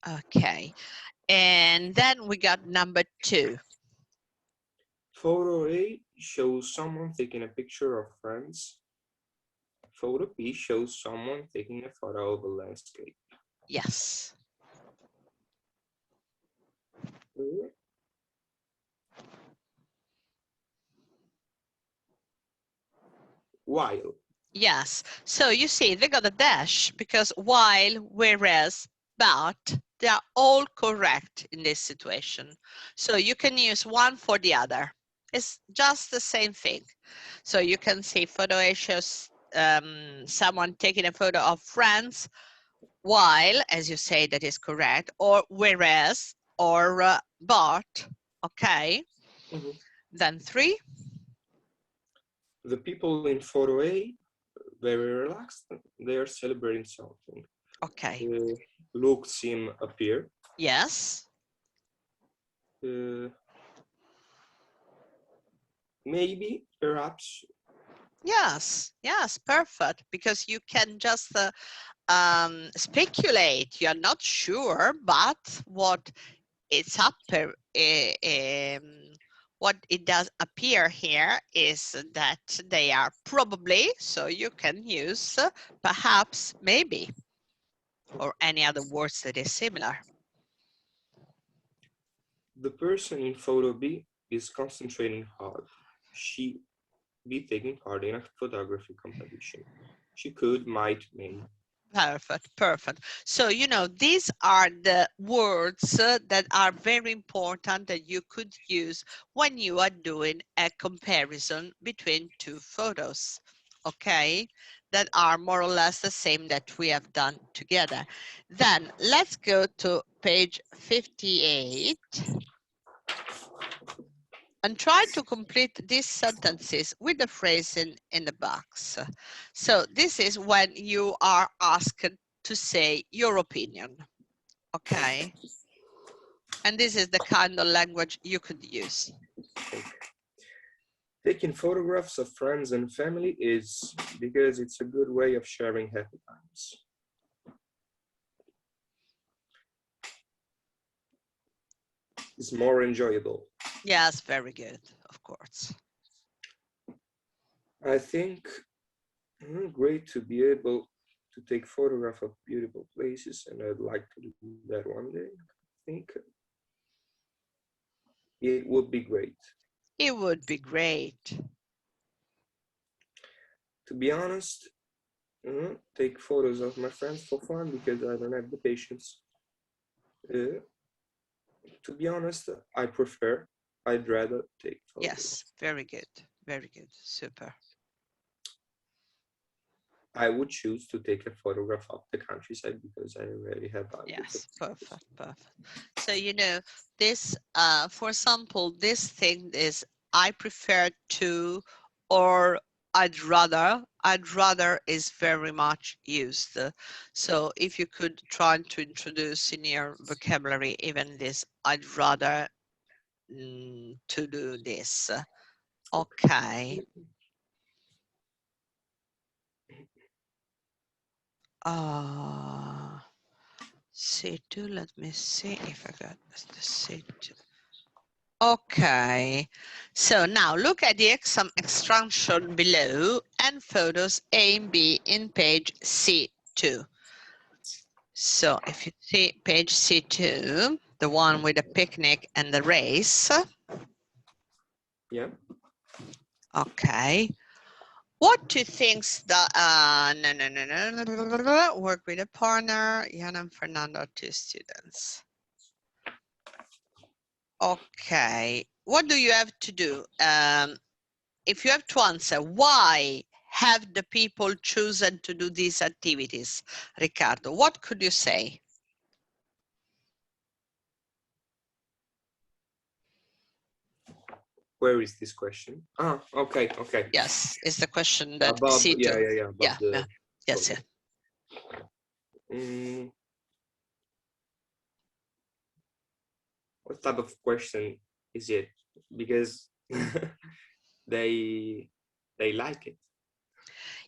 Okay. And then we got number 2. Photo A shows someone taking a picture of friends. Photo B shows someone taking a photo of a landscape. Yes. While. Yes. So you see, they got a dash because while, whereas, but, they are all correct in this situation. So you can use one for the other. It's just the same thing. So you can see photo A shows someone taking a photo of friends, while, as you say, that is correct, or whereas, or but, okay. Mhm. Then 3. The people in photo A, very relaxed. They are celebrating something. Okay. Look, seem, appear. Yes. Maybe, perhaps. Yes, yes, perfect. Because you can just speculate. You're not sure, but what it's up what it does appear here is that they are probably. So you can use perhaps, maybe, or any other words that is similar. The person in photo B is concentrating hard. She be taking part in a photography competition. She could, might, may. Perfect, perfect. So, you know, these are the words that are very important that you could use when you are doing a comparison between 2 photos, okay? That are more or less the same that we have done together. Then let's go to page 58 and try to complete these sentences with the phrasing in the box. So this is when you are asked to say your opinion, okay? And this is the kind of language you could use. Taking photographs of friends and family is because it's a good way of sharing happy times. It's more enjoyable. Yes, very good, of course. I think great to be able to take photograph of beautiful places, and I'd like to do that one day. I think it would be great. It would be great. To be honest, take photos of my friends for fun because I don't have the patience. Uh, to be honest, I'd rather take Yes, photos. very good, super. I would choose to take a photograph of the countryside because I already have hundreds of Yes, photos. perfect, perfect. So, you know, this, for example, this thing is I prefer to, or I'd rather is very much used. So if you could try to introduce in your vocabulary even this, I'd rather to do this. Okay. C2, let me see if I got the C2. Okay, so now look at the some extraction below and photos A and B in page C2. So if you see page C2, the one with the picnic and the race. Yeah. Okay. What do you think the work with a partner, Jan and Fernando, 2 students. Okay, what do you have to do? If you have to answer, why have the people chosen to do these activities, Riccardo? What could you say? Where is this question? Okay. Yes, it's the question that Above, C2. above the. Yes, Okay. What type of question is it? Because they like it.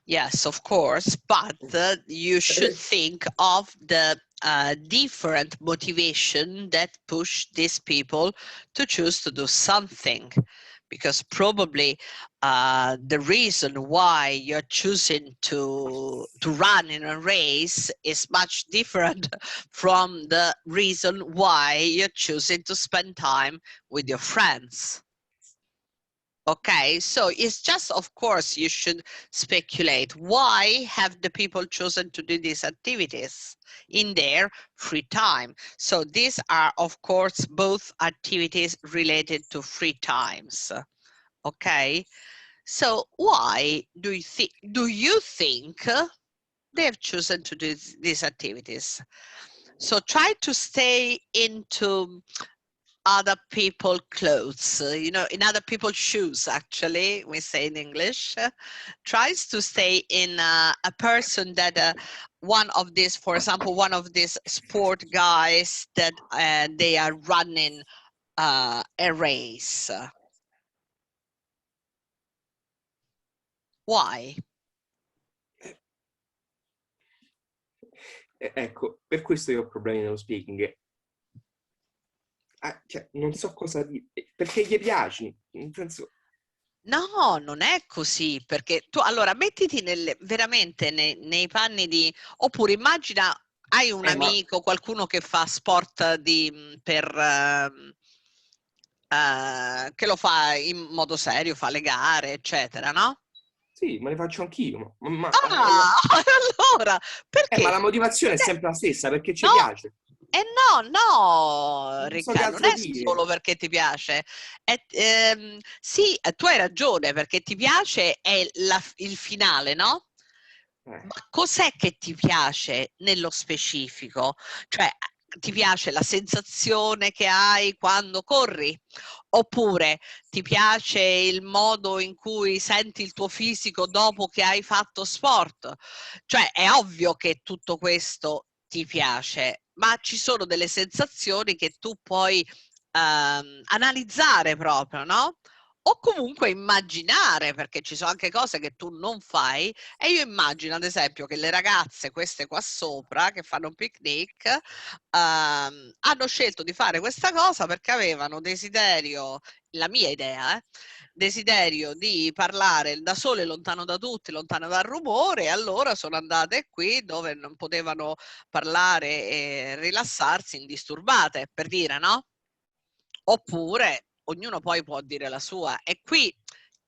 Yes, of course, but you should think of the different motivation that push these people to choose to do something, because probably the reason why you're choosing to run in a race is much different from the reason why you're choosing to spend time with your friends. Okay, so it's just, of course, you should speculate. Why have the people chosen to do these activities in their free time? So these are, of course, both activities related to free times. Okay, so why do you think they have chosen to do these activities? So try to stay into other people's clothes, you know, in other people's shoes, actually, we say in English, tries to stay in a person that one of these, for example, one of these sport guys that they are running a race. Why? Ecco, per questo io ho problemi nello speaking. Cioè, non so cosa dire, perché gli piaci, nel senso... No, non è così, perché tu allora mettiti veramente nei panni di, oppure immagina hai un Ma amico, qualcuno che fa sport che lo fa in modo serio, fa le gare, eccetera, no? sì, me le faccio anch'io, Ah, allora, ma perché? la motivazione è Eh, sempre la stessa, perché ci no, piace. no, Non so che Riccardo, non altro è dire. solo perché ti piace. Sì, tu hai ragione, perché ti piace è il finale, no? Eh, Ma cos'è che ti piace nello specifico? Cioè, ti piace la sensazione che hai quando corri? Oppure ti piace il modo in cui senti il tuo fisico dopo che hai fatto sport? Cioè, è ovvio che tutto questo ti piace, ma ci sono delle sensazioni che tu puoi analizzare proprio, no? O comunque immaginare, perché ci sono anche cose che tu non fai e io immagino, ad esempio, che le ragazze, queste qua sopra, che fanno un picnic, hanno scelto di fare questa cosa perché avevano desiderio, la mia idea, desiderio di parlare da sole, lontano da tutti, lontano dal rumore, e allora sono andate qui dove non potevano parlare e rilassarsi indisturbate, per dire, no? Oppure ognuno poi può dire la sua. È qui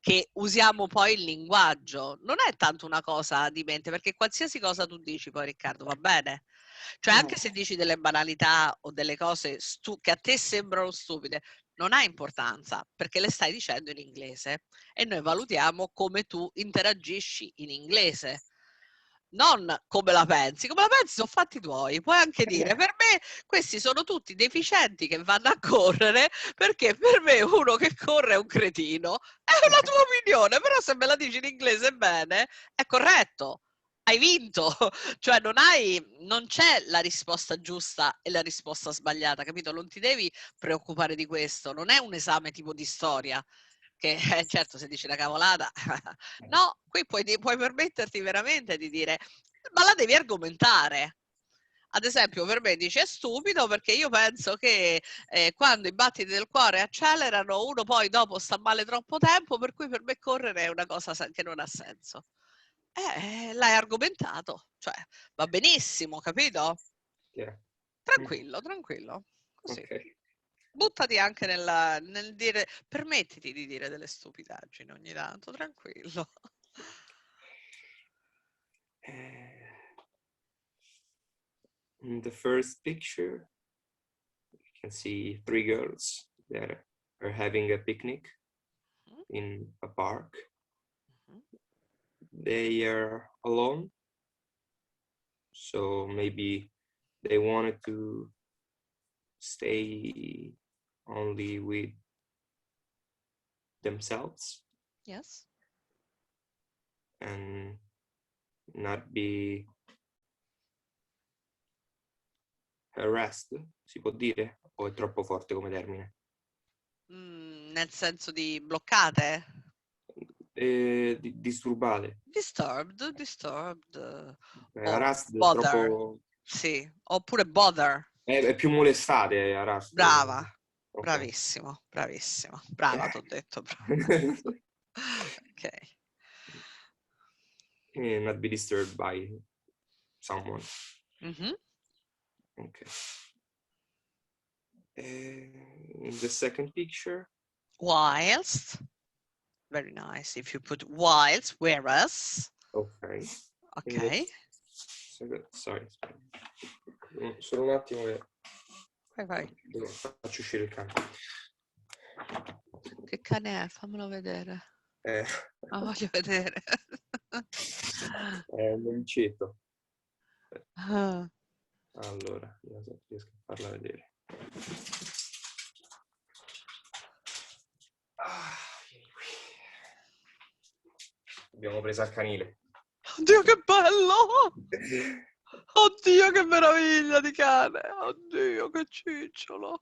che usiamo poi il linguaggio. Non è tanto una cosa di mente, perché qualsiasi cosa tu dici poi, Riccardo, va bene? Cioè, anche se dici delle banalità o delle cose che a te sembrano stupide, non ha importanza, perché le stai dicendo in inglese e noi valutiamo come tu interagisci in inglese. Non come la pensi sono fatti tuoi. Puoi anche dire, per me questi sono tutti deficienti che vanno a correre, perché per me uno che corre è un cretino. È una tua opinione, però se me la dici in inglese bene, è corretto. Hai vinto, cioè non c'è la risposta giusta e la risposta sbagliata, capito? Non ti devi preoccupare di questo, non è un esame tipo di storia, che certo se dici una cavolata, no, qui puoi permetterti veramente di dire, ma la devi argomentare. Ad esempio, per me dice è stupido perché io penso che quando i battiti del cuore accelerano, uno poi dopo sta male troppo tempo, per cui per me correre è una cosa che non ha senso. L'hai argomentato, cioè va benissimo, capito? yeah. Tranquillo, tranquillo, così. Ok. Buttati anche nel dire, permettiti di dire delle stupidaggini ogni tanto, tranquillo. In the first picture, you can see three girls that are having a picnic in a park. They are alone, so maybe they wanted to stay only with themselves Yes. and not be harassed, si può dire? O è troppo forte come termine? Nel senso di bloccate? Disturbare. Disturbed. O Harassed, bother. troppo... Sì, oppure bother. È più molestate, harassed. Brava, Ok. bravissimo, bravissimo. Brava, t'ho detto. Ok. Not be disturbed by someone. Mhm. Okay. In the second picture. Whilst. Very nice. If you put whilst, whereas. Ok. Ok. Sorry. Solo un attimo che Vai. faccio uscire il cane. Che cane è? Fammelo vedere. Eh. Voglio vedere. È un moncetto. Ah. Allora, riesco a farla vedere. Vieni qui. Abbiamo preso al canile. Oddio, che bello! Oddio, che meraviglia di cane! Oddio, che cicciolo!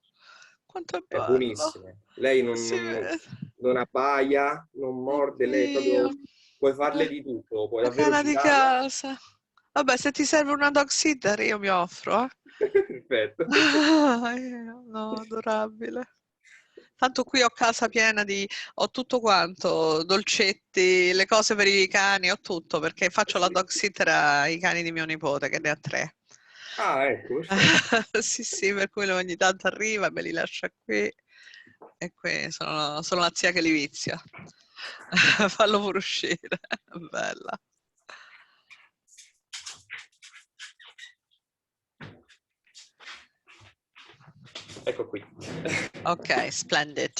Quanto è È bello! buonissima. Lei non abbaia, non morde, lei Oddio. proprio... Puoi farle di tutto, puoi La davvero cane di girarla. casa. Vabbè, se ti serve una dog sitter io mi offro, Perfetto. No, adorabile. Tanto qui ho casa piena ho tutto quanto, dolcetti, le cose per i cani, ho tutto, perché faccio la dog sitter ai cani di mio nipote, che ne ha 3. Ah, ecco, perfetto. Sì, per cui lui ogni tanto arriva e me li lascia qui. E qui sono la zia che li vizia. Fallo pure uscire. Bella. Ecco qui. Ok, splendid.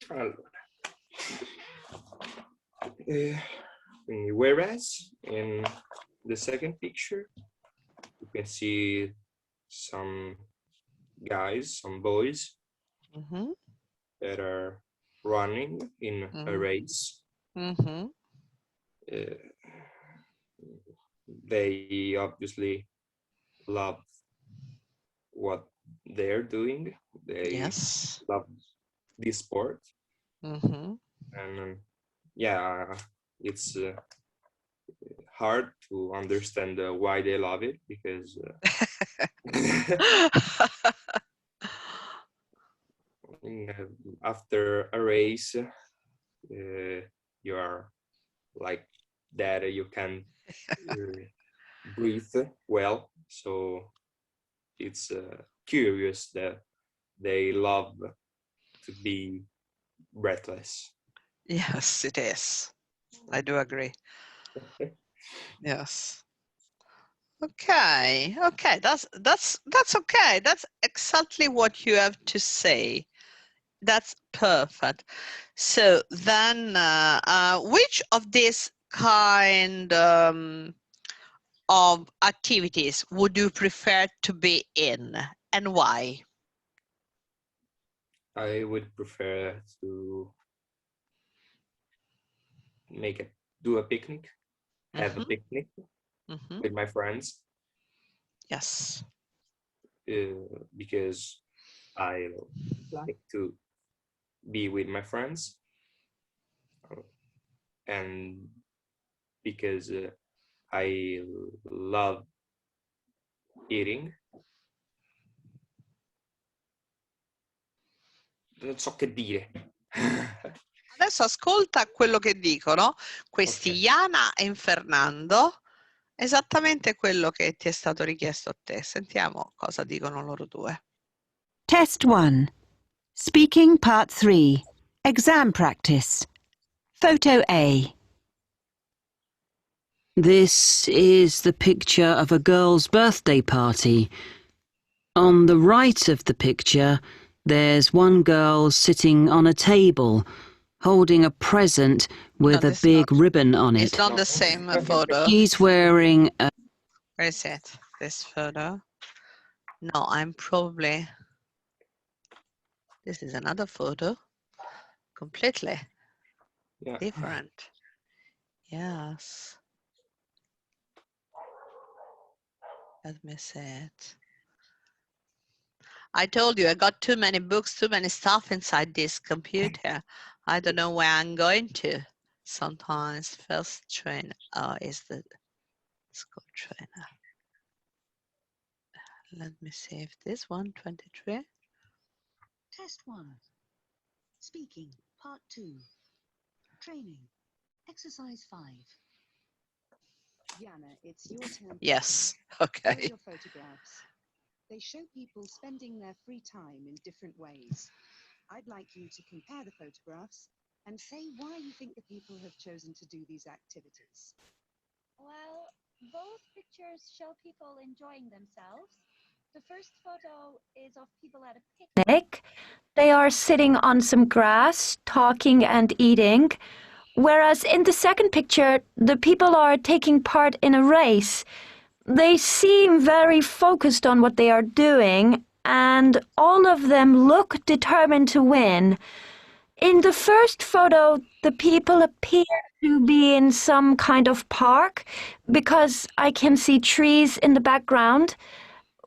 Allora. Quindi, whereas in the second picture, you can see some guys, some boys Mm-hmm. that are running in a race. Mm-hmm. They obviously love what they're doing. They Yes. love this sport. Mm-hmm. And yeah, it's hard to understand why they love it, because after a race, you are like that, you can breathe well, so it's curious that they love to be breathless. Yes, it is. I do agree. Yes. Okay. That's okay. That's exactly what you have to say. That's perfect. So then, which of these kind of activities would you prefer to be in, and why? I would prefer to do a picnic, have a picnic with my friends. Yes. Because I like to be with my friends, and because I love eating. Non so che dire. Adesso ascolta quello che dicono questi Okay. Iana e Fernando, esattamente quello che ti è stato richiesto a te. Sentiamo cosa dicono loro due. Test 1. Speaking Part 3. Exam practice. Photo A. This is the picture of a girl's birthday party. On the right of the picture, there's one girl sitting on a table, holding a present with a big ribbon on it. It's not the same photo. She's wearing a... Where is it? This photo? No, I'm probably... This is another photo. Completely different. Yes. Let me see it. I told you I got too many books, too many stuff inside this computer. I don't know where I'm going to. Sometimes first train is the school trainer. Let me see if this one, 23. Test 1. Speaking, Part 2. Training, Exercise 5. Jana, it's your turn. Yes, Here are okay. your photographs. They show people spending their free time in different ways. I'd like you to compare the photographs and say why you think the people have chosen to do these activities. Well, both pictures show people enjoying themselves. The first photo is of people at a picnic. They are sitting on some grass, talking and eating. Whereas in the second picture, the people are taking part in a race. They seem very focused on what they are doing, and all of them look determined to win. In the first photo, the people appear to be in some kind of park because I can see trees in the background,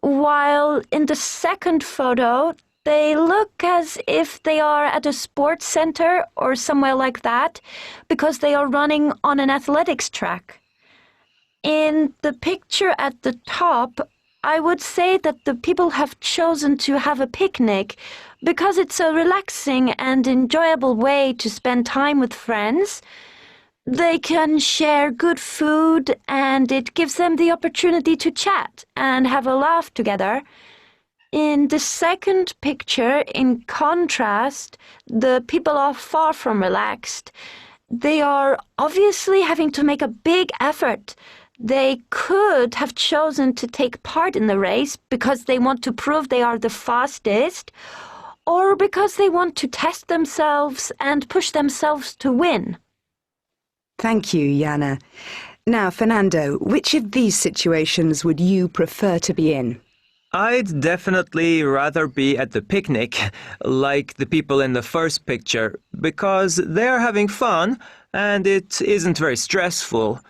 while in the second photo, they look as if they are at a sports center or somewhere like that because they are running on an athletics track. In the picture at the top, I would say that the people have chosen to have a picnic because it's a relaxing and enjoyable way to spend time with friends. They can share good food and it gives them the opportunity to chat and have a laugh together. In the second picture, in contrast, the people are far from relaxed. They are obviously having to make a big effort. They could have chosen to take part in the race because they want to prove they are the fastest, or because they want to test themselves and push themselves to win. Thank you, Jana. Now, Fernando, which of these situations would you prefer to be in? I'd definitely rather be at the picnic, like the people in the first picture, because they're having fun and it isn't very stressful.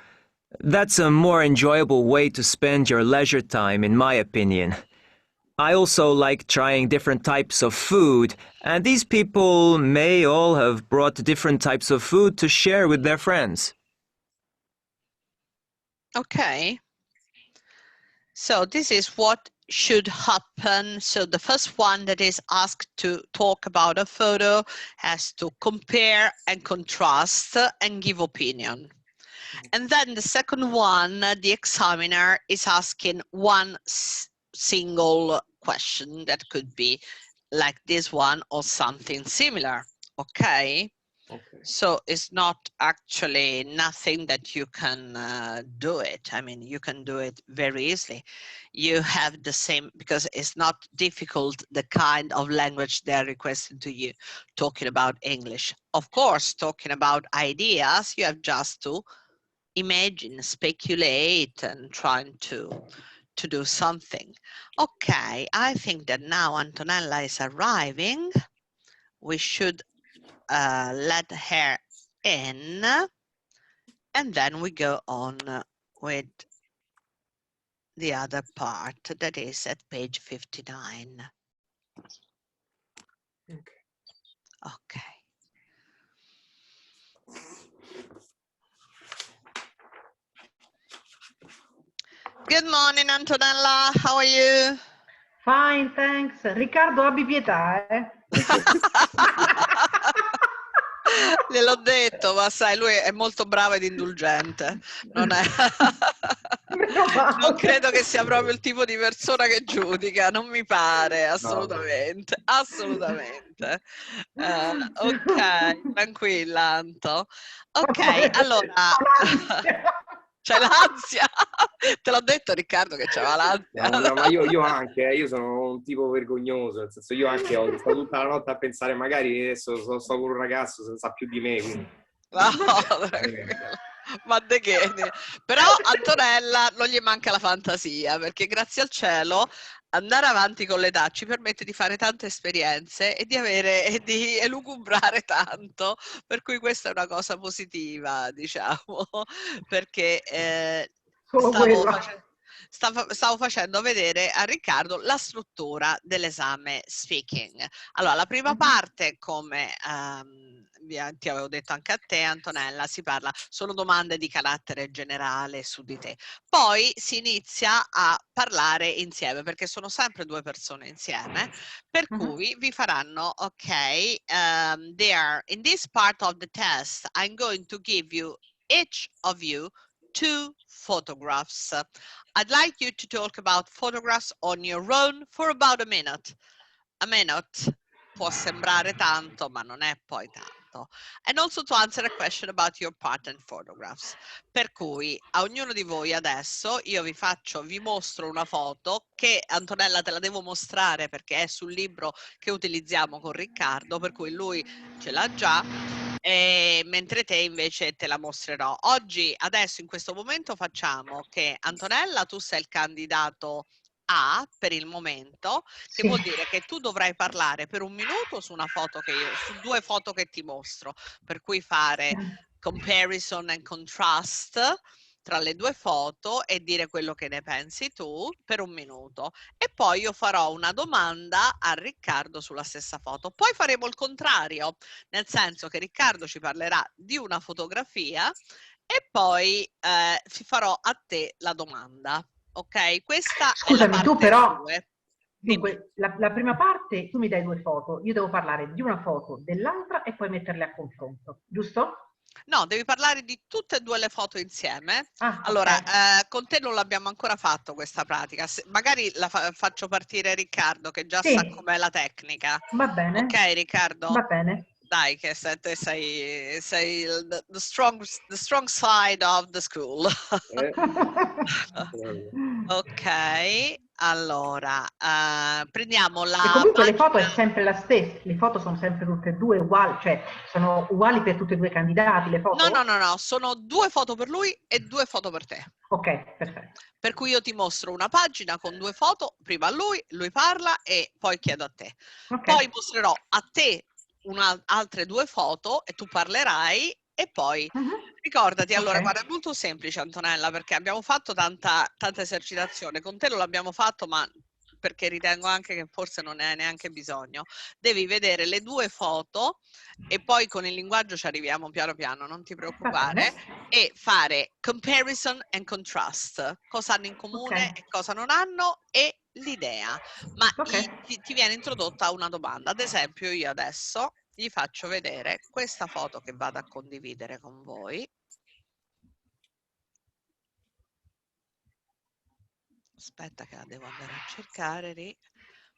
That's a more enjoyable way to spend your leisure time, in my opinion. I also like trying different types of food, and these people may all have brought different types of food to share with their friends. Okay. So this is what should happen. So the first one that is asked to talk about a photo has to compare and contrast and give opinion. And then the second one, the examiner is asking one single question that could be like this one or something similar. Okay. Okay. So it's not actually nothing that you can do it. I mean, you can do it very easily. You have the same, because it's not difficult, the kind of language they're requesting to you, talking about English. Of course, talking about ideas, you have just to imagine, speculate, and trying to do something. Okay, I think that now Antonella is arriving. We should let her in, and then we go on with the other part that is at page 59. Okay. Good morning, Antonella. How are you? Fine, thanks. Riccardo, abbi pietà, eh? Gliel'ho detto, ma sai, lui è molto bravo ed indulgente. Non è... Non credo che sia proprio il tipo di persona che giudica, non mi pare, assolutamente, assolutamente. Ok, tranquilla, Anto. Ok, allora... C'è l'ansia? Te l'ho detto, Riccardo, che c'aveva l'ansia. No, ma io anche, io sono un tipo vergognoso, nel senso io anche ho stato tutta la notte a pensare magari adesso sto con un ragazzo se ne sa più di me. Quindi. No, ma de che? Però Antonella non gli manca la fantasia, perché grazie al cielo andare avanti con l'età ci permette di fare tante esperienze e di elucubrare tanto, per cui questa è una cosa positiva, diciamo, perché stavo facendo vedere a Riccardo la struttura dell'esame speaking. Allora, la prima parte, come ti avevo detto anche a te, Antonella, sono domande di carattere generale su di te. Poi si inizia a parlare insieme, perché sono sempre due persone insieme, per cui vi faranno, ok, there, in this part of the test, I'm going to give you, each of you, 2 photographs. I'd like you to talk about photographs on your own for about a minute. A minute può sembrare tanto, ma non è poi tanto. And also to answer a question about your partner photographs. Per cui a ognuno di voi adesso io vi mostro una foto che, Antonella, te la devo mostrare perché è sul libro che utilizziamo con Riccardo, per cui lui ce l'ha già. Mentre te invece te la mostrerò. Oggi, adesso, in questo momento facciamo che Antonella, tu sei il candidato A per il momento, che vuol dire che tu dovrai parlare per 1 minuto su su 2 foto che ti mostro, per cui fare comparison and contrast tra le 2 foto e dire quello che ne pensi tu per 1 minuto. E poi io farò una domanda a Riccardo sulla stessa foto. Poi faremo il contrario, nel senso che Riccardo ci parlerà di una fotografia e poi farò a te la domanda. Ok? Questa è la Scusami, tu parte però, 2. dunque, la prima parte tu mi dai 2 foto, io devo parlare di una foto, dell'altra e poi metterle a confronto, giusto? No, devi parlare di tutte e 2 le foto insieme. Ah, Allora, ok. con te non l'abbiamo ancora fatto questa pratica. Magari la faccio partire Riccardo, che già sa Sì, com'è la tecnica. va Ok, bene, Riccardo? va bene. Dai, che te sei the strong side of the school. Ok, allora, prendiamo E la comunque le foto è pagina. sempre la stessa, le foto sono sempre tutte e due uguali, cioè sono uguali per tutti e 2 i candidati le No, foto? no, sono 2 foto per lui e 2 foto per te. Ok, perfetto. Per cui io ti mostro una pagina con 2 foto, prima a lui parla e poi chiedo a te. Ok. Poi mostrerò a te altre 2 foto e tu parlerai e poi ricordati, allora, Ok. guarda, è molto semplice, Antonella, perché abbiamo fatto tanta esercitazione. Con te non l'abbiamo fatto, ma perché ritengo anche che forse non ne hai neanche bisogno. Devi vedere le 2 foto e poi con il linguaggio ci arriviamo piano piano, non ti Va preoccupare, bene. e fare comparison and contrast, cosa hanno in Ok. comune e cosa non hanno, e l'idea. Ma Ok. ti viene introdotta una domanda. Ad esempio, io adesso gli faccio vedere questa foto che vado a condividere con voi. Aspetta che la devo andare a cercare,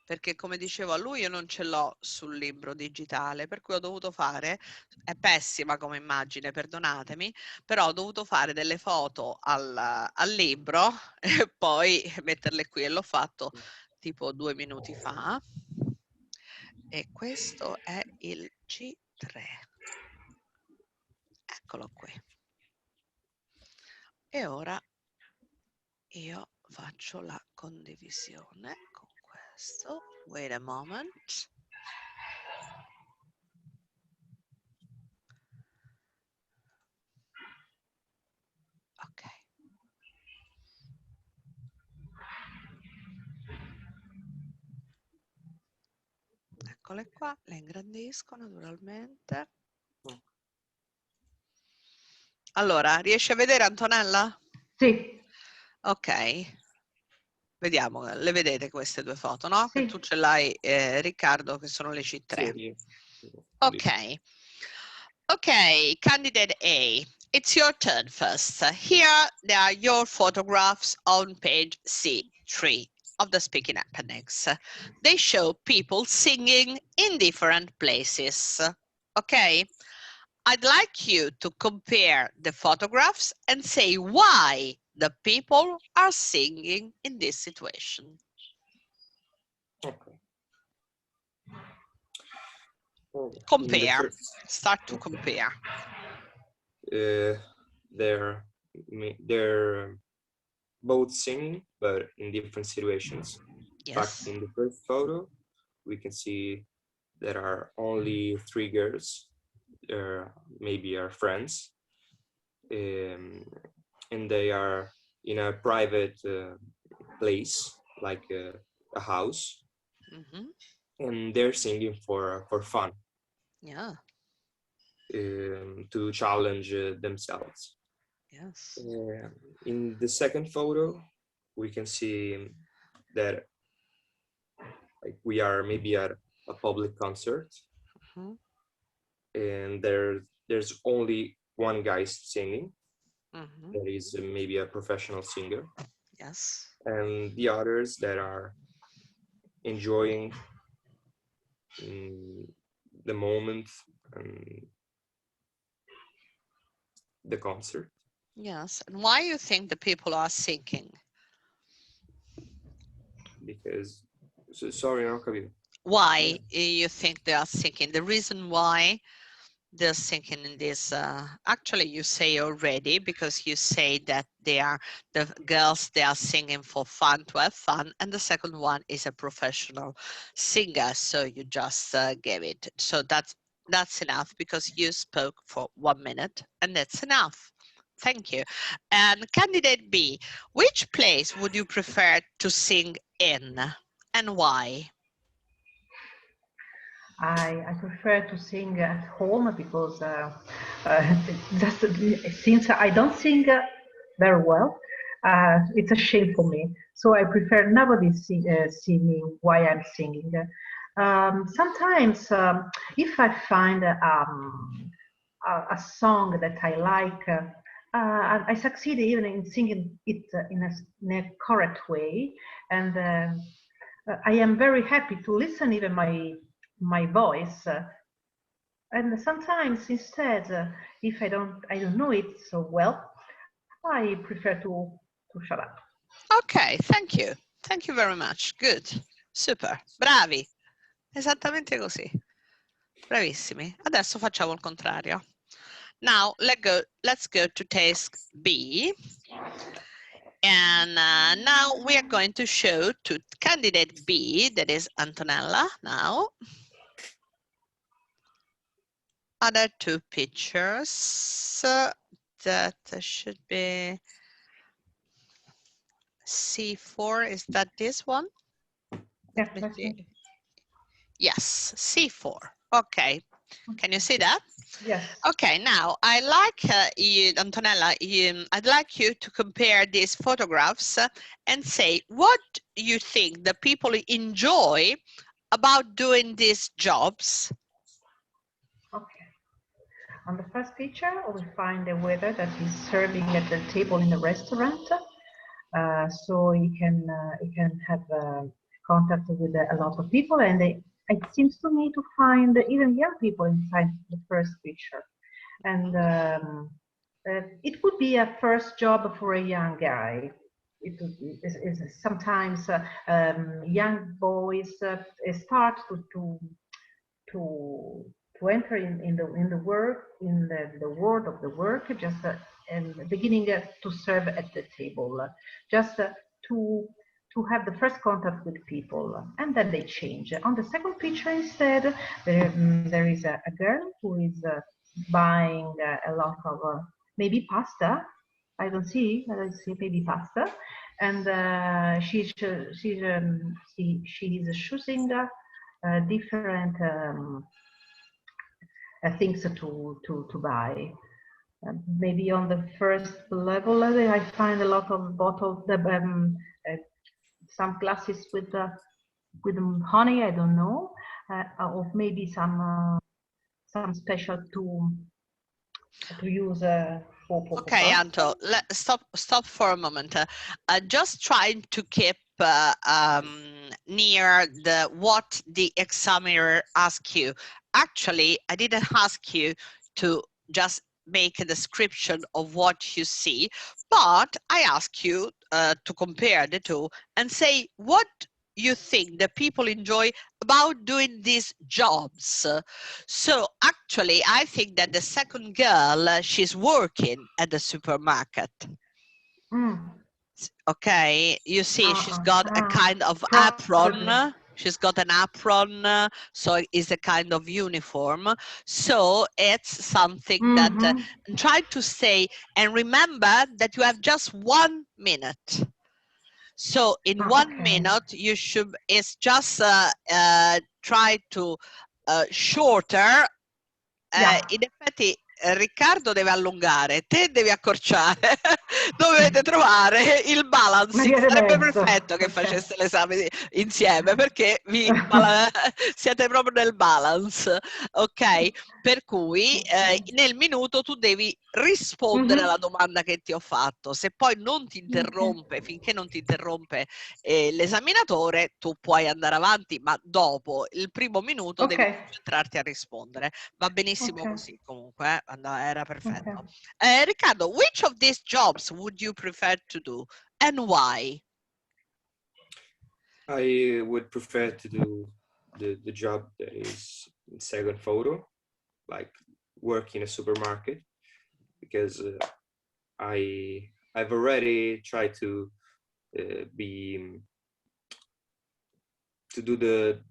perché come dicevo a lui io non ce l'ho sul libro digitale, per cui ho dovuto fare, è pessima come immagine, perdonatemi, però ho dovuto fare delle foto al libro e poi metterle qui, e l'ho fatto tipo 2 minuti fa. E questo è il G3. Eccolo qui. E ora io faccio la condivisione con questo. Wait a moment. Ok. Eccole qua, le ingrandisco naturalmente. Allora, riesci a vedere, Antonella? Sì. Ok. Vediamo, le vedete queste 2 foto, no? Che tu Sì. ce l'hai, Riccardo, che sono le C3. Sì. Ok. Okay, candidate A, it's your turn first. Here there are your photographs on page C3 of the speaking appendix. They show people singing in different places. Okay? I'd like you to compare the photographs and say why the people are singing in this situation. Okay. Oh, Compare. Start to compare. They're both singing, but in different situations. In fact, in the first photo, we can see there are only 3 girls, maybe are friends, and they are in a private place, like a house, and they're singing for fun. Yeah. To challenge themselves. Yes. In the second photo, we can see that like we are maybe at a public concert, and there's only one guy singing. That is maybe a professional singer. Yes. And the others that are enjoying the moment and the concert. Yes. And why you think the people are singing? Because, sorry, non ho capito. Why you think they are singing? The reason why they're singing in this, actually you say already, because you say that the girls, they are singing for fun, to have fun, and the second one is a professional singer, so you just gave it. So that's enough, because you spoke for 1 minute, and that's enough. Thank you. And candidate B, which place would you prefer to sing in, and why? I prefer to sing at home because just since I don't sing very well, it's a shame for me. So I prefer nobody singing while I'm singing. Sometimes if I find a song that I like, I succeed even in singing it in a correct way, and I am very happy to listen even my voice, and sometimes instead, if I don't know it so well, I prefer to shut up. Ok, thank you very much, good, super, bravi, esattamente così, bravissimi. Adesso facciamo il contrario. Now let's go to task B, and now we are going to show to candidate B, that is Antonella, now other two pictures that should be C4. Is that this one? Yes, C4. Okay. Can you see that? Yes. Okay, now I like you, Antonella, I'd like you to compare these photographs and say what you think the people enjoy about doing these jobs. Okay. On the first picture, we find a waiter that is serving at the table in a restaurant. So you can have contact with a lot of people, and it seems to me to find even young people inside the first picture. And it would be a first job for a young guy. It is sometimes young boys start to enter in the world of the work, just and beginning to serve at the table, just to have the first contact with people, and then they change. On the second picture instead, there is a girl who is buying a lot of maybe pasta. I don't see maybe pasta, and she is choosing different things to buy. Maybe on the first level, I find a lot of bottles, some glasses with honey. I don't know, or maybe some special to use for. Okay, Anto, stop for a moment. Just trying to keep near what the examiner asked you. Actually, I didn't ask you to just make a description of what you see, but I ask you to compare the two and say what you think the people enjoy about doing these jobs. So actually, I think that the second girl, she's working at the supermarket. Okay, you see, she's got a kind of apron. she's got an apron, so it's a kind of uniform. So it's something that try to say, and remember that you have just 1 minute. So in 1 minute, you should, it's just try to shorter. In effetti Riccardo deve allungare, te devi accorciare. Dovete trovare il balance. Sarebbe perfetto che faceste l'esame insieme, perché siete proprio nel balance, ok? Per cui nel minuto tu devi rispondere alla domanda che ti ho fatto. Se poi non ti interrompe, finché non ti interrompe l'esaminatore, tu puoi andare avanti, ma dopo il primo minuto devi concentrarti a rispondere. Va benissimo così comunque, era perfetto. Riccardo, which of these jobs would you prefer to do and why? I would prefer to do the job that is in second photo, like work in a supermarket, because I've already tried to do the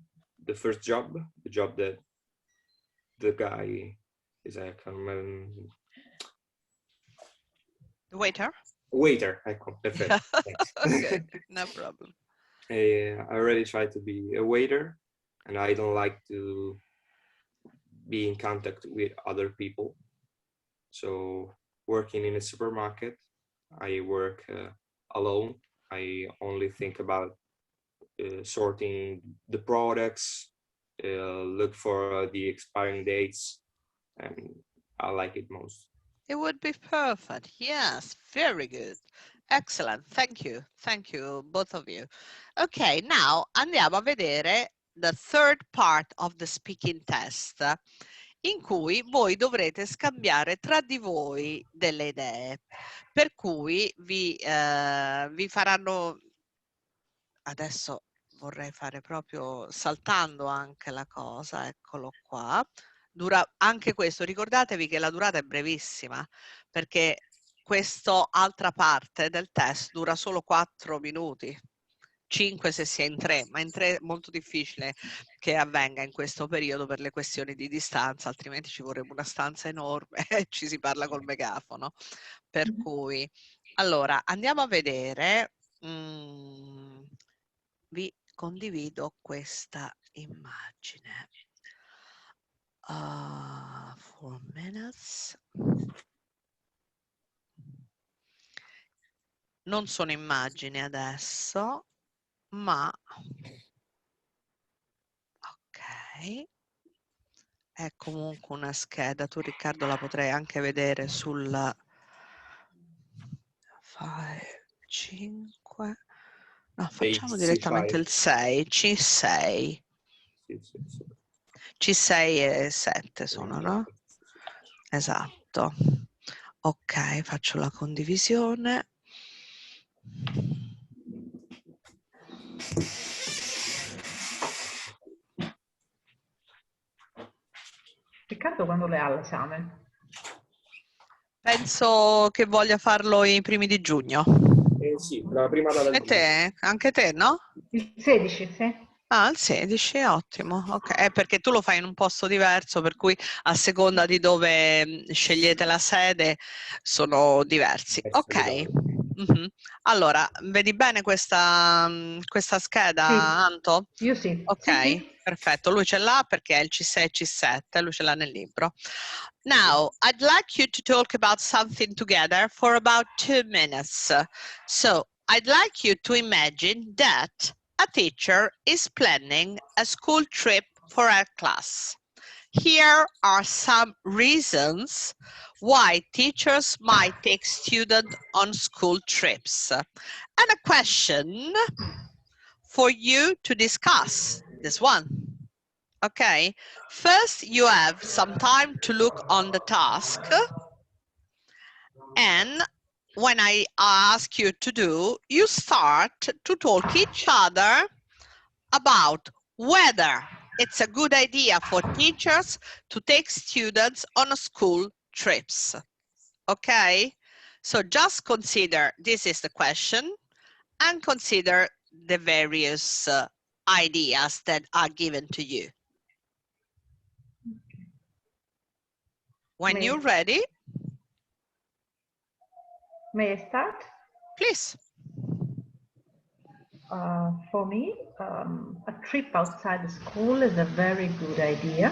first job, the job that the guy is, I can't remember. The waiter? Waiter, ecco, perfetto. Okay, no problem. I already tried to be a waiter, and I don't like to be in contact with other people. So working in a supermarket, I work alone. I only think about sorting the products, look for the expiring dates, and I like it most. It would be perfect. Yes, very good. Excellent. Thank you. Thank you, both of you. Okay, now andiamo a vedere the third part of the speaking test, in cui voi dovrete scambiare tra di voi delle idee. Per cui vi faranno... Adesso vorrei fare proprio saltando anche la cosa, eccolo qua. Dura anche questo, ricordatevi che la durata è brevissima, perché questa altra parte del test dura solo 4 minuti, 5 se si è in 3, ma in 3 è molto difficile che avvenga in questo periodo per le questioni di distanza, altrimenti ci vorrebbe una stanza enorme e ci si parla col megafono. Per cui, allora, andiamo a vedere, vi condivido questa immagine. 4 minutes. Non sono immagini adesso, ma ok, è comunque una scheda. Tu Riccardo la potrai anche vedere sul 5. No, facciamo direttamente il 6, C6. C6 e 7 sono, no? Esatto. Ok, faccio la condivisione. Riccardo quando le ha l'esame? Penso che voglia farlo i primi di giugno. Sì, la prima data E te? Anche te, no? Il 16, sì. Ah, il 16, ottimo. Ok, è perché tu lo fai in un posto diverso, per cui a seconda di dove scegliete la sede sono diversi. Ok. Allora, vedi bene questa scheda, Sì. Anto? Io sì. Ok, Sì. perfetto. Lui ce l'ha perché è il C6 e C7, lui ce l'ha nel libro. Now, I'd like you to talk about something together for about 2 minutes. So, I'd like you to imagine that a teacher is planning a school trip for a class. Here are some reasons why teachers might take students on school trips. And a question for you to discuss. This one. Okay, first you have some time to look on the task, and when I ask you to do, you start to talk each other about whether it's a good idea for teachers to take students on school trips. Okay, so just consider this is the question and consider the various ideas that are given to you. When you're ready, May I start? please. For me, a trip outside the school is a very good idea.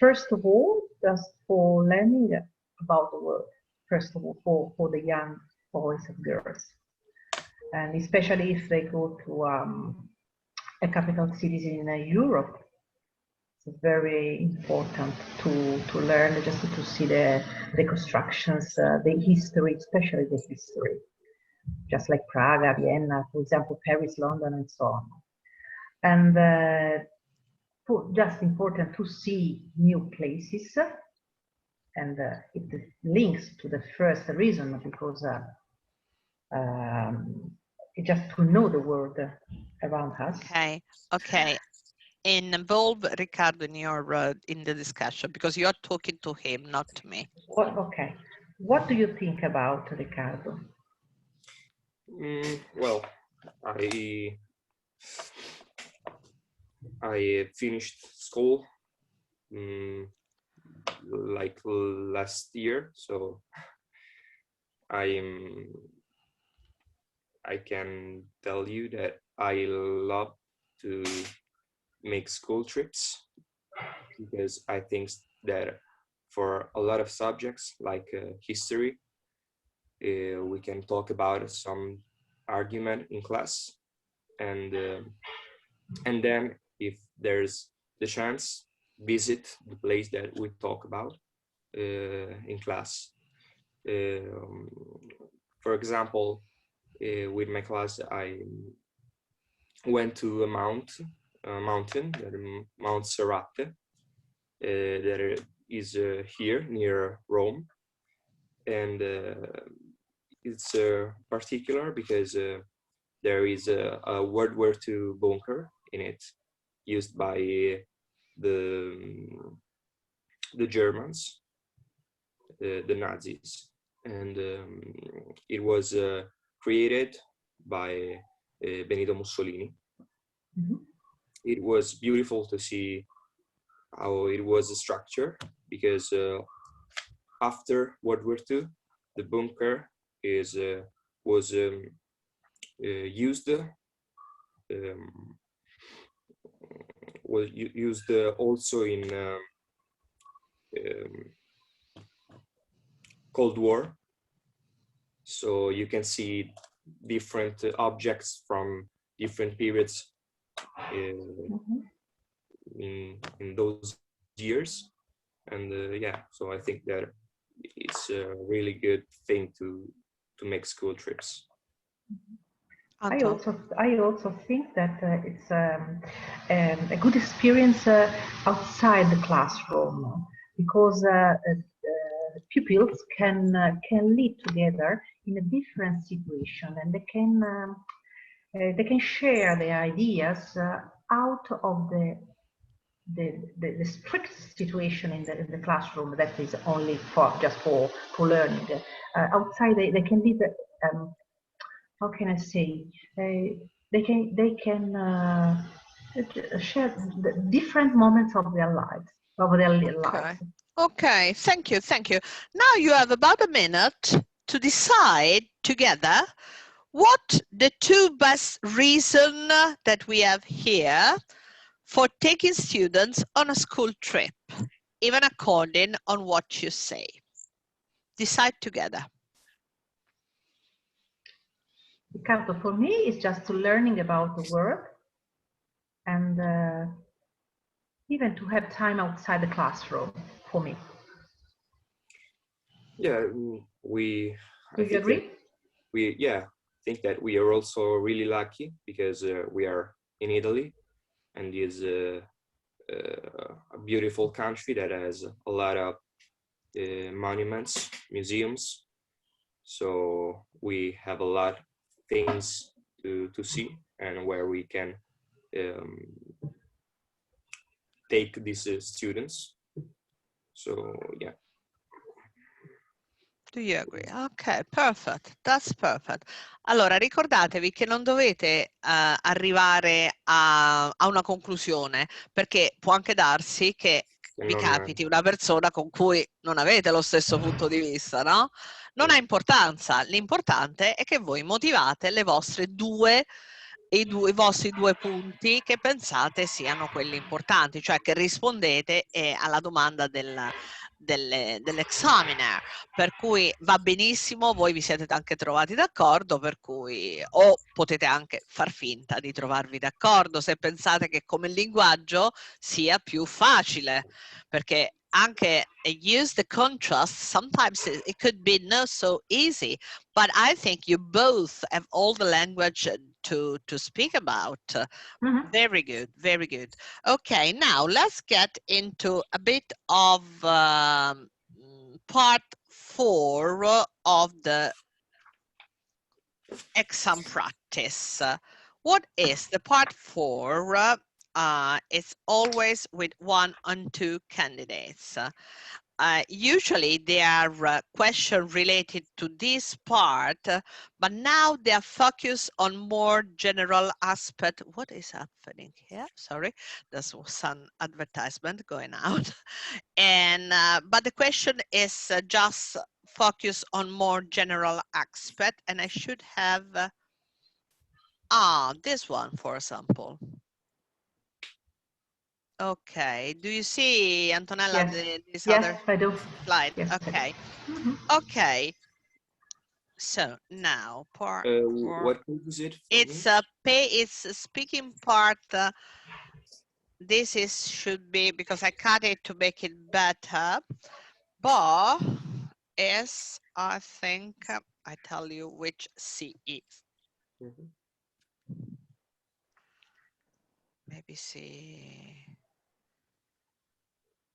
First of all, just for learning about the world. First of all, for the young boys and girls. And especially if they go to a capital cities in Europe, it's very important to learn, just to see the constructions, the history, especially the history. Just like Prague, Vienna, for example, Paris, London, and so on. And just important to see new places, and it links to the first reason, because just to know the world around us. Okay. Involve Riccardo in the discussion, because you're talking to him, not to me. Okay. What do you think about Riccardo? Well, I finished school like last year, so I can tell you that I love to make school trips, because I think that for a lot of subjects like history, we can talk about some argument in class, and then if there's the chance, visit the place that we talk about in class. For example, with my class, I went to a mountain, Mount Serrate, that is here near Rome, and it's particular because there is a World War II bunker in it, used by the Germans, the Nazis, and it was created by Benito Mussolini. Mm-hmm. It was beautiful to see how it was structured, because after World War II, the bunker was used also in Cold War. So you can see different objects from different periods in those years, and yeah, so I think that it's a really good thing to make school trips. I also think that it's a good experience outside the classroom, because pupils can live together in a different situation, and they can share their ideas out of the strict situation in the classroom that is only just for learning. Outside, they can live. How can I say? They can share the different moments of their lives, Okay, thank you. Now you have about a minute to decide together what the two best reasons that we have here for taking students on a school trip, even according on what you say. Decide together. Riccardo, for me, it's just learning about the world, and even to have time outside the classroom, for me. Yeah, Do you agree? I think that we are also really lucky, because we are in Italy, and is a beautiful country that has a lot of monuments, museums. So we have a lot of things to see, and where we can take these students. So yeah. Do you agree? Ok, perfect. That's perfect. Allora, ricordatevi che non dovete arrivare a una conclusione, perché può anche darsi che vi capiti una persona con cui non avete lo stesso punto di vista, no? Non ha importanza. L'importante è che voi motivate i vostri due punti che pensate siano quelli importanti, cioè che rispondete alla domanda dell'examiner, per cui va benissimo, voi vi siete anche trovati d'accordo, per cui o potete anche far finta di trovarvi d'accordo se pensate che come linguaggio sia più facile, perché anche use the contrast, sometimes it could be not so easy, but I think you both have all the language to speak about. Very good, very good. Okay, now let's get into a bit of part 4 of the exam practice. What is the part 4? It's always with 1 and 2 candidates. Usually there are questions related to this part, but now they are focused on more general aspect. What is happening here? Sorry, there's some advertisement going out. And but the question is just focus on more general aspect, and I should have this one, for example. Okay, do you see, Antonella, this other I do. slide? Yes, Okay. Okay. So now part what page is it? It's it's a speaking part. This is should be, because I cut it to make it better, but is, I think, I tell you which C is. Maybe C.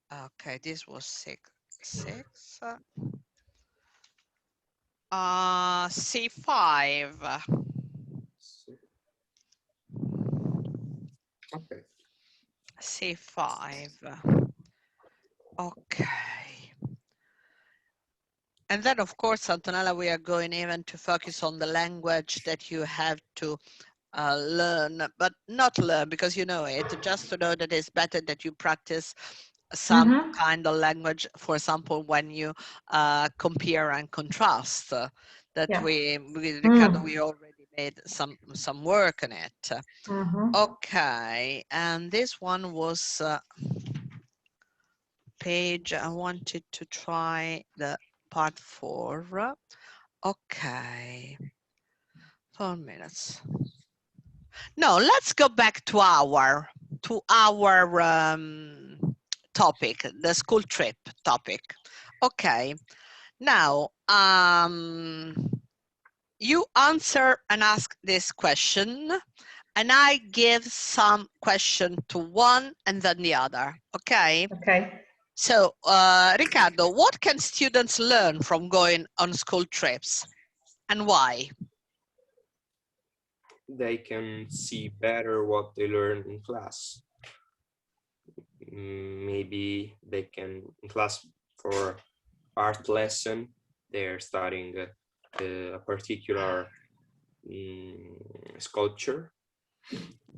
Okay, this was 6. C5. Okay. C5. Okay. And then, of course, Antonella, we are going even to focus on the language that you have to learn, but not learn because you know it, just to know that it's better that you practice some kind of language, for example, when you compare and contrast. That with Riccardo, we already made some work on it. Okay, and this one was page, I wanted to try the part 4. Okay, 4 minutes. No, let's go back to our topic, the school trip topic. Okay, now you answer and ask this question, and I give some question to one and then the other. Okay. Okay. So, Riccardo, what can students learn from going on school trips, and why? They can see better what they learn in class. Maybe they can, in class for art lesson, they're studying a particular sculpture,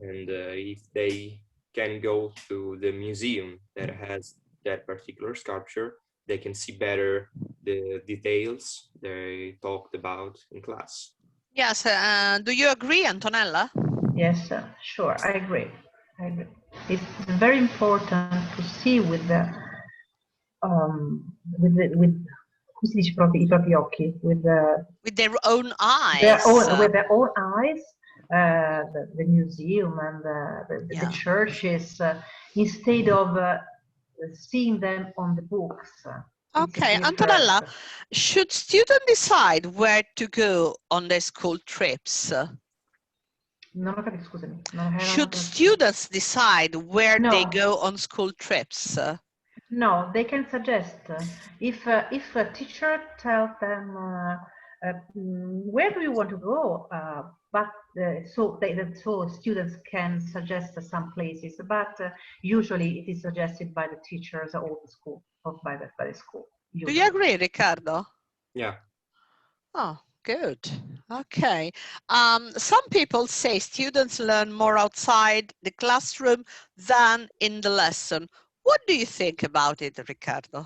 and if they can go to the museum that has that particular sculpture, they can see better the details they talked about in class. Yes, do you agree, Antonella? Yes, sure, I agree. It's very important to see with come si dice proprio, I propri occhi, with their own eyes. With their own eyes, the museum and the churches, instead of seeing them on the books. Okay, Antonella, should students decide where to go on their school trips? Non ho capito, scusami. Should students decide where they go on school trips? No, they can suggest. If a teacher tells them, where do you want to go? So students can suggest some places, but usually it is suggested by the teachers or the school, or by the school. Usually. Do you agree, Riccardo? Yeah. Oh, good. Okay. Some people say students learn more outside the classroom than in the lesson. What do you think about it, Riccardo?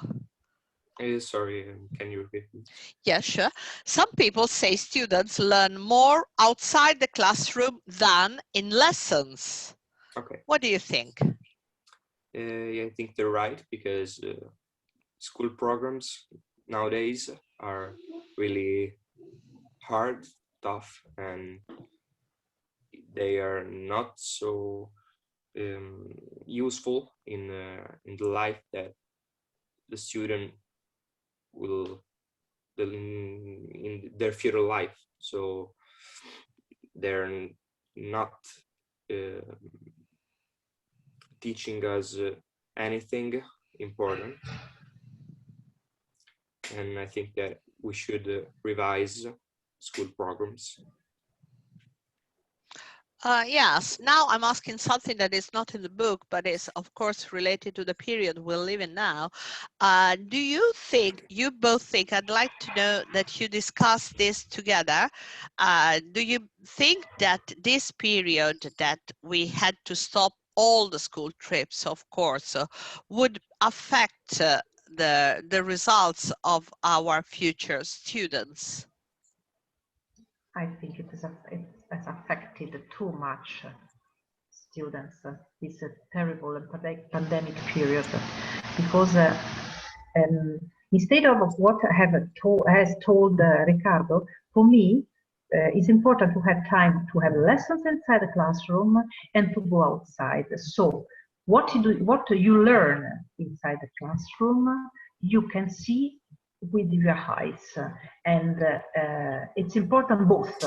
Sorry, can you repeat, please? Yeah, sure. Some people say students learn more outside the classroom than in lessons. Okay. What do you think? Yeah, I think they're right, because school programs nowadays are really hard, tough, and they are not so useful in the life that the student will in their future life. So they're not uh, teaching us anything important, and I think that we should revise school programs. Yes, now I'm asking something that is not in the book, but is of course related to the period we live in now. Do you think, you both think, I'd like to know that you discuss this together. Do you think that this period that we had to stop all the school trips, of course, would affect the results of our future students? I think it has affected too much students this terrible pandemic period, because instead of what has told Riccardo, for me, it's important to have time to have lessons inside the classroom and to go outside. So what you learn inside the classroom, you can see with your eyes, and it's important both.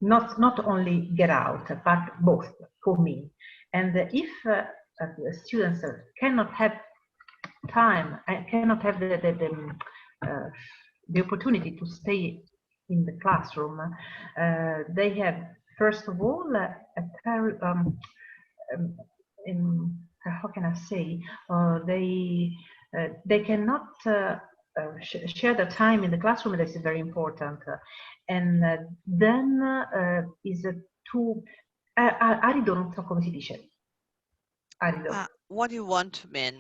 Not only get out, but both for me. And if students cannot have time, cannot have the opportunity to stay in the classroom, they have, first of all, how can I say, they cannot share the time in the classroom. That is very important. And then is to arido, non so come si dice. Arido. What do you want to mean?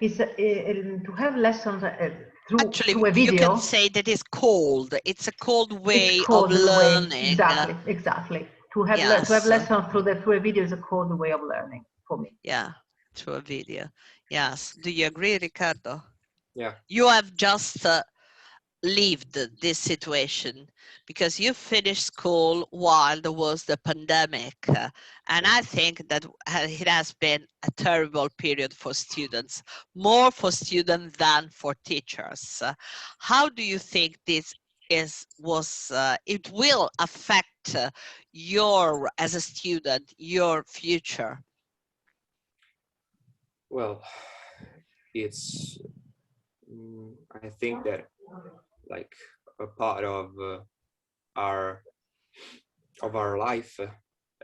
Is to have lessons Actually, through a you video. can say that it's cold. It's a cold way It's cold of learning. Way. Exactly. To have Yes. lessons through a video is a cold way of learning for me. Yeah, through a video. Yes. Do you agree, Riccardo? Yeah. You have just lived this situation because you finished school while there was the pandemic, and I think that it has been a terrible period for students, more for students than for teachers. How do you think this it will affect your, as a student, your future? Well, it's I think that like a part of our life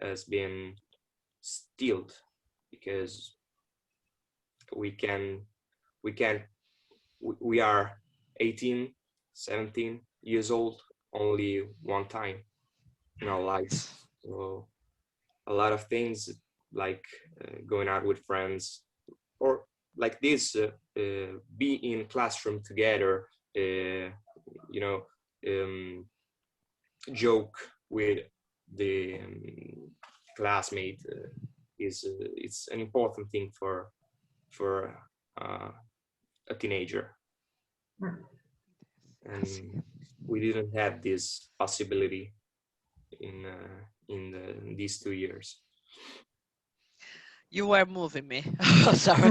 has been stilled, because we are 18, 17 years old only one time in our lives. So a lot of things, like going out with friends, or like this, be in classroom together, joke with the classmate, it's an important thing for a teenager. And we didn't have this possibility in these 2 years. You were moving me. Sorry.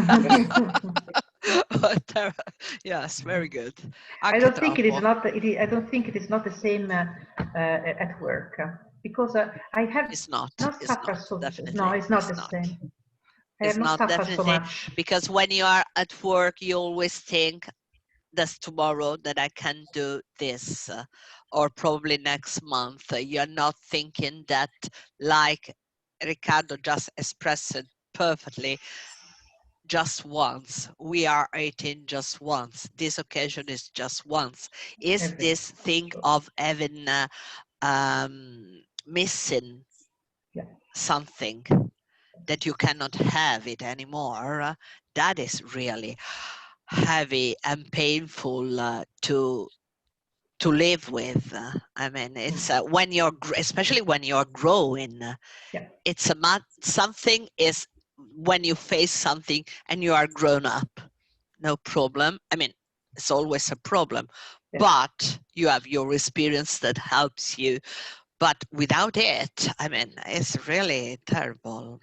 Yes, very good. I don't think it is not. I don't think it is not the same at work, because I have it's not suffered so. definitely. No, it's not the same. I have not suffered so much. Because when you are at work, you always think, that's tomorrow that I can do this, or probably next month. You're not thinking that, like Riccardo just expressed it perfectly, just once. We are 18 just once. This occasion is just once. Is this thing of having missing something that you cannot have it anymore, that is really heavy and painful to live with. I mean, it's when you're, especially when you're growing, it's something is when you face something and you are grown up, no problem. I mean, it's always a problem, but you have your experience that helps you. But without it, I mean, it's really terrible.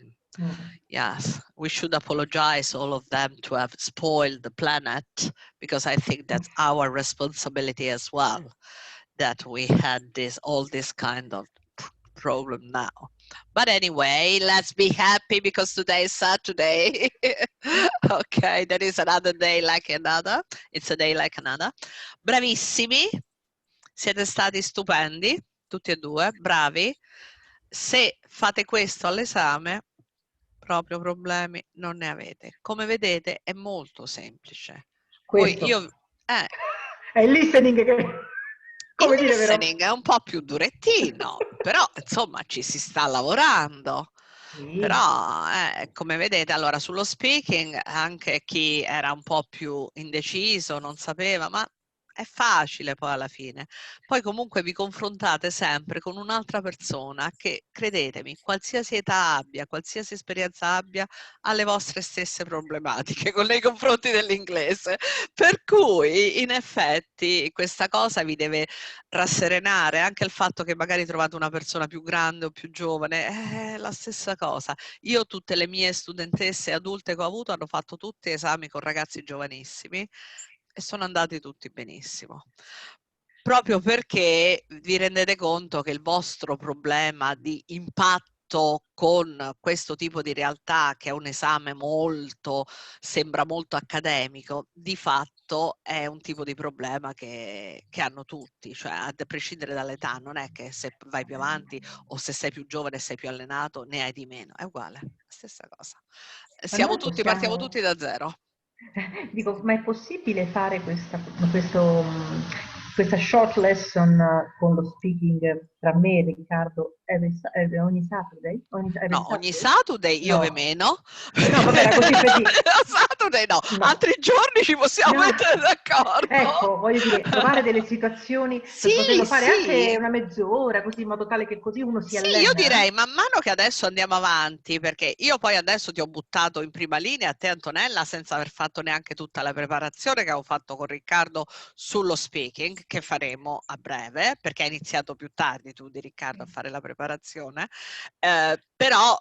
Yes, we should apologize all of them to have spoiled the planet, because I think that's our responsibility as well, that we had all this kind of problem now. But anyway, let's be happy because today is Saturday. Okay, there is another day like another. It's a day like another. Bravissimi, siete stati stupendi, tutti e due, bravi. Se fate questo all'esame, proprio problemi non ne avete. Come vedete è molto semplice. Questo. Poi io, È il listening che... il listening è un po' più durettino, però insomma ci si sta lavorando. Sì. Però come vedete, allora sullo speaking anche chi era un po' più indeciso, non sapeva, ma è facile poi alla fine. Poi comunque vi confrontate sempre con un'altra persona che, credetemi, qualsiasi età abbia, qualsiasi esperienza abbia, ha le vostre stesse problematiche nei confronti dell'inglese. Per cui in effetti questa cosa vi deve rasserenare, anche il fatto che magari trovate una persona più grande o più giovane, è la stessa cosa. Io tutte le mie studentesse adulte che ho avuto hanno fatto tutti esami con ragazzi giovanissimi e sono andati tutti benissimo. Proprio perché vi rendete conto che il vostro problema di impatto con questo tipo di realtà, che è un esame sembra molto accademico, di fatto è un tipo di problema che hanno tutti, cioè a prescindere dall'età, non è che se vai più avanti o se sei più giovane e sei più allenato ne hai di meno, è uguale, la stessa cosa. Partiamo tutti da zero. Dico, ma è possibile fare questa short lesson con lo speaking tra me e Riccardo ogni Saturday? Ogni Saturday io ve meno. No, vabbè, era così per dire. Saturday no, altri giorni ci possiamo mettere d'accordo. Ecco, voglio dire, trovare delle situazioni per poterlo fare anche una mezz'ora, così in modo tale che così uno si allena. Sì, io direi man mano che adesso andiamo avanti, perché io poi adesso ti ho buttato in prima linea a te Antonella senza aver fatto neanche tutta la preparazione che avevo fatto con Riccardo sullo speaking, che faremo a breve, perché hai iniziato più tardi tu di Riccardo a fare la preparazione. Però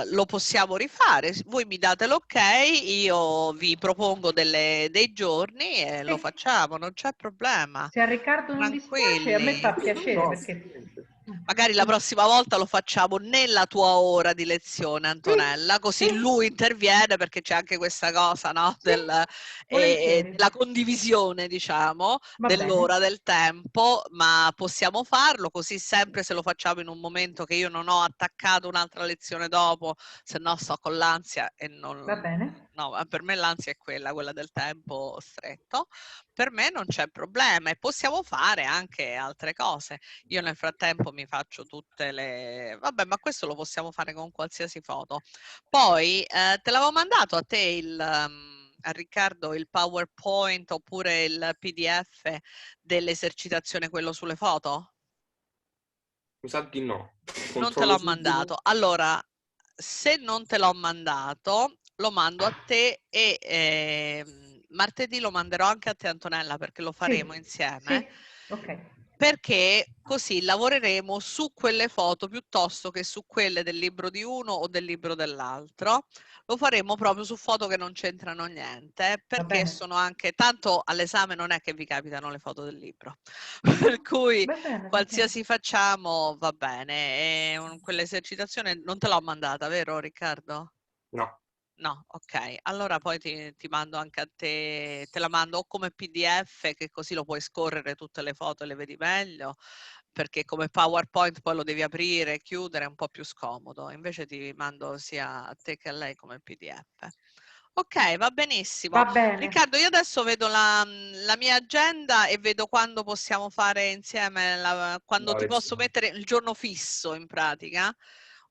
lo possiamo rifare, voi mi date l'ok, io vi propongo dei giorni e lo facciamo, non c'è problema. Se a Riccardo non dispiace, a me fa piacere, perché... Magari la prossima volta lo facciamo nella tua ora di lezione, Antonella, così lui interviene, perché c'è anche questa cosa, no? Della condivisione, diciamo, dell'ora, del tempo, ma possiamo farlo così sempre se lo facciamo in un momento che io non ho attaccato un'altra lezione dopo, se no sto con l'ansia e non... Va bene. No, per me l'ansia è quella del tempo stretto. Per me non c'è problema e possiamo fare anche altre cose. Io nel frattempo mi faccio tutte le... Vabbè, ma questo lo possiamo fare con qualsiasi foto. Poi te l'avevo mandato a te a Riccardo il PowerPoint oppure il PDF dell'esercitazione, quello sulle foto? Mi sa di no. Non te l'ho mandato. Allora, se non te l'ho mandato, lo mando a te e martedì lo manderò anche a te Antonella, perché lo faremo insieme. Sì. Ok. Perché così lavoreremo su quelle foto piuttosto che su quelle del libro di uno o del libro dell'altro. Lo faremo proprio su foto che non c'entrano niente, perché sono anche, tanto all'esame non è che vi capitano le foto del libro, per cui qualsiasi facciamo va bene. E quell'esercitazione non te l'ho mandata, vero Riccardo? No. No, ok, allora poi ti mando anche a te, te la mando o come PDF, che così lo puoi scorrere tutte le foto e le vedi meglio, perché come PowerPoint poi lo devi aprire e chiudere, è un po' più scomodo, invece ti mando sia a te che a lei come PDF. Ok, va benissimo. Va bene. Riccardo, io adesso vedo la mia agenda e vedo quando possiamo fare insieme, quando ti posso mettere il giorno fisso in pratica.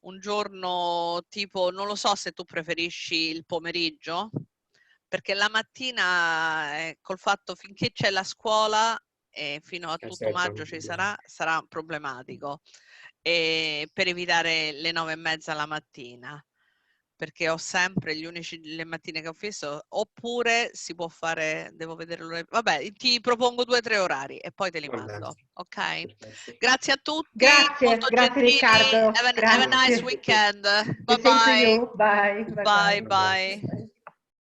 Un giorno tipo, non lo so se tu preferisci il pomeriggio, perché la mattina col fatto finché c'è la scuola e fino a tutto maggio ci sarà problematico, e per evitare le 9:30 la mattina, perché ho sempre le mattine che ho fisso, oppure si può fare, devo vedere l'ora. Vabbè, ti propongo 2 o 3 orari e poi te li mando, ok? Grazie a tutti, molto Grazie gentili. Riccardo. Have a nice Grazie. weekend. The Bye same to bye. you. Bye. Bye Bye. bye.